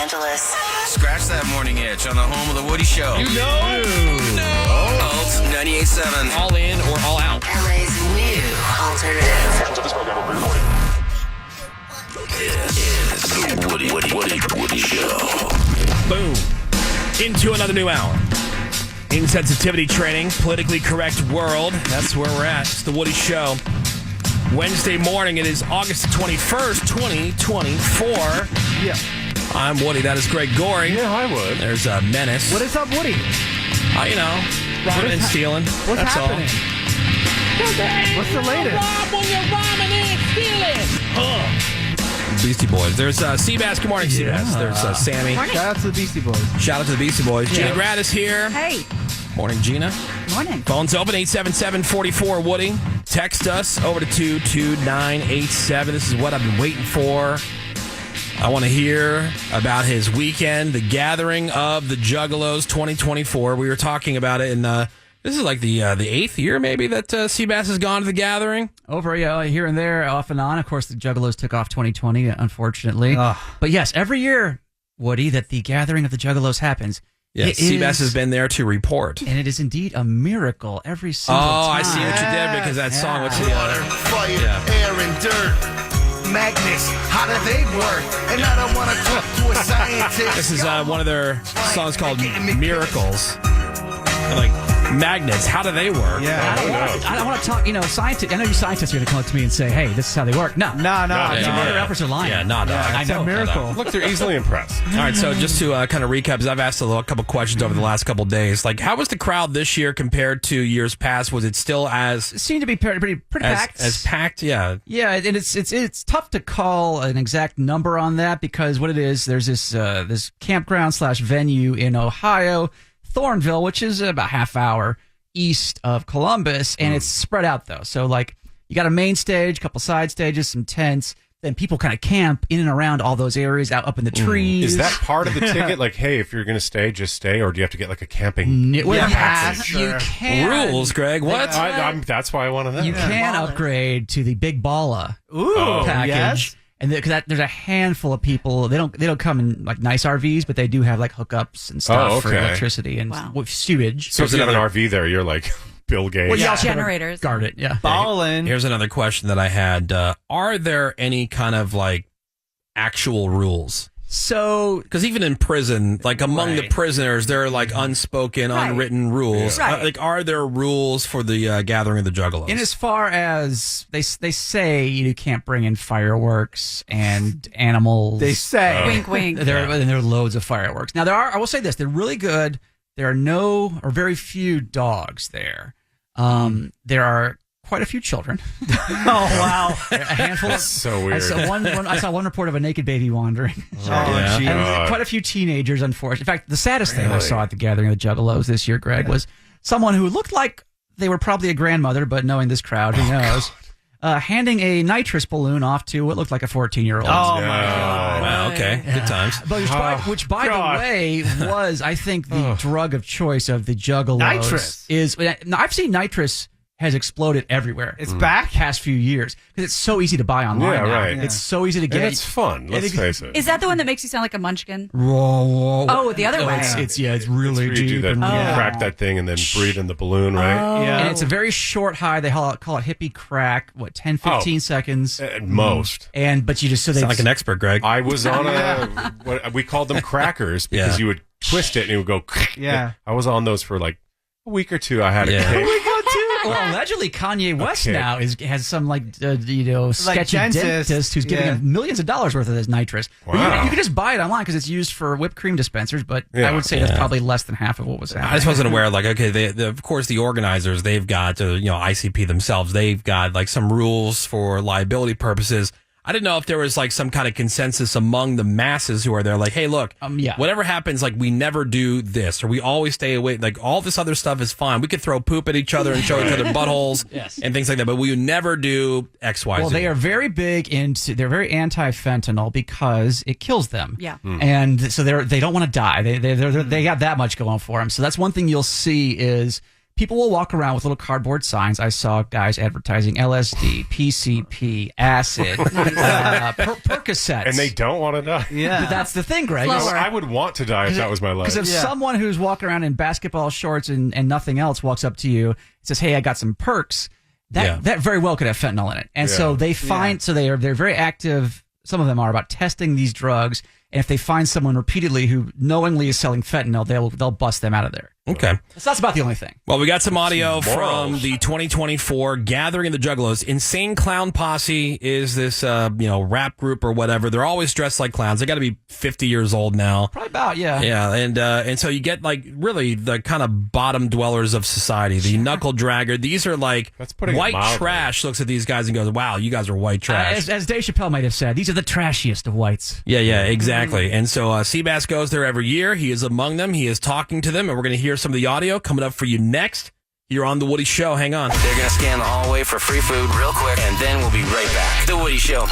Angeles. Scratch that morning itch on the home of the Woody Show. You know. Alt 98.7. All in or all out. LA's new alternative. This is the Woody Show. Boom. Into another new hour. Insensitivity training, politically correct world. That's where we're at. It's the Woody Show. Wednesday morning. It is August 21st, 2024. Yeah. I'm Woody. That is Greg Goring. Yeah, hi, Wood. There's Menace. What is up, Woody? You know, robbing and stealing. What's That's happening? What's the latest? Rob when you're robbing and stealing. Beastie Boys. There's Seabass. Good morning, Seabass. There's Sammy. Shout out to the Beastie Boys. Shout out to the Beastie Boys. Yeah. Gina Grad is here. Hey. Morning, Gina. Morning. Phone's open, 877-44-WOODY. Text us over to 22987. This is what I've been waiting for. I want to hear about his weekend, the gathering of the Juggalos 2024. We were talking about it, and this is like the 8th year maybe that Seabass has gone to the gathering. Over here and there, off and on. Of course, the Juggalos took off 2020, unfortunately. But yes, every year, Woody, that the gathering of the Juggalos happens. Yes, Seabass has been there to report. And it is indeed a miracle every single time. Oh, I see what you did because that song, what's the Water, fire, air, and dirt. Magnets, how do they work? And I don't want to talk to a scientist. This is one of their songs called Miracles. Like, magnets, how do they work? Yeah. I want to talk, scientists. I know you scientists are going to come up to me and say, hey, this is how they work. No. Your efforts are lying. Yeah, no. It's a miracle. Look, they're easily impressed. All right, so just to kind of recap, because I've asked a couple questions over the last couple days. Like, how was the crowd this year compared to years past? Was it still It seemed to be pretty packed. As packed? Yeah. Yeah, and it's tough to call an exact number on that because what it is, there's this campground / venue in Ohio, Thornville, which is about half hour east of Columbus, and it's spread out though. So like you got a main stage, a couple side stages, some tents. Then people kind of camp in and around all those areas out up in the trees. Is that part of the ticket? Like, hey, if you're going to stay, just stay, or do you have to get like a camping package? You can. Rules, Greg. What? That's why I want to know. You can upgrade to the Big Balla package. Yes. And because there's a handful of people, they don't come in like nice RVs, but they do have like hookups and stuff for electricity and with sewage. So if you have an RV there, you're like Bill Gates. Well, yeah, generators. Guard it, yeah. Ballin'. Here's another question that I had. Are there any kind of like actual rules? So, because even in prison, like among the prisoners, there are like unspoken, unwritten rules. Right. Like, are there rules for the gathering of the Juggalos? And as far as they say, you can't bring in fireworks and animals. They say, wink, wink. There are loads of fireworks. Now I will say this: they're really good. There are no or very few dogs there. There are quite a few children. Oh wow! A handful. That's so weird. I saw one report of a naked baby wandering. And quite a few teenagers, unfortunately. In fact, the saddest thing I saw at the gathering of the Juggalos this year, Greg, was someone who looked like they were probably a grandmother, but knowing this crowd, who knows, handing a nitrous balloon off to what looked like a 14-year-old. Oh my God! Wow. Okay. Good times. But which by the way, was I think the drug of choice of the Juggalos. Nitrous is. I've seen nitrous has exploded everywhere. It's back past few years because it's so easy to buy online. Yeah, now. right. It's so easy to get. And it's fun. Let's face it. Is that the one that makes you sound like a munchkin? Whoa. Oh, the other way. It's really It's where you deep. do that, crack that thing and then breathe in the balloon, right? Yeah. And it's a very short high. They call it hippie crack. 10, 15 seconds At most. But you just Sound like an expert, Greg. I was on we called them crackers because you would twist it and it would go. Yeah. I was on those for like a week or two. I had a kick. Well, allegedly Kanye West now has some sketchy dentist who's giving him millions of dollars worth of this nitrous. Wow. You can just buy it online because it's used for whipped cream dispensers, but I would say that's probably less than half of what was happening. I just wasn't aware. Like, okay, of course, the organizers, they've got ICP themselves. They've got like some rules for liability purposes. I didn't know if there was like some kind of consensus among the masses who are there, like, hey, look, whatever happens, like we never do this, or we always stay away. Like all this other stuff is fine. We could throw poop at each other and show each other buttholes and things like that, but we would never do X, Y, Z. Well, they are very big they're very anti-fentanyl because it kills them. Yeah. And so they don't want to die. They got that much going for them. So that's one thing you'll see is people will walk around with little cardboard signs. I saw guys advertising LSD, PCP, acid, Percocets. And they don't want to die. Yeah. That's the thing, Greg. Slower. is- I would want to die if that was my life. Because if someone who's walking around in basketball shorts and nothing else walks up to you and says, "Hey, I got some perks," that very well could have fentanyl in it. And so they find they're very active. Some of them are about testing these drugs, and if they find someone repeatedly who knowingly is selling fentanyl, they'll bust them out of there. Okay. That's about the only thing. Well, we got some audio Some morals. from the 2024 Gathering of the Juggalos. Insane Clown Posse is this, rap group or whatever. They're always dressed like clowns. They got to be 50 years old now. Probably about, yeah. Yeah, and so you get like really the kind of bottom dwellers of society, the knuckle dragger. These are like That's putting it white mildly. trash. Looks at these guys and goes, "Wow, you guys are white trash." As Dave Chappelle might have said, these are the trashiest of whites. Yeah, exactly. And so Seabass goes there every year. He is among them. He is talking to them, and we're going to hear some of the audio coming up for you next. You're on The Woody Show. Hang on. They're going to scan the hallway for free food real quick, and then we'll be right back. The Woody Show.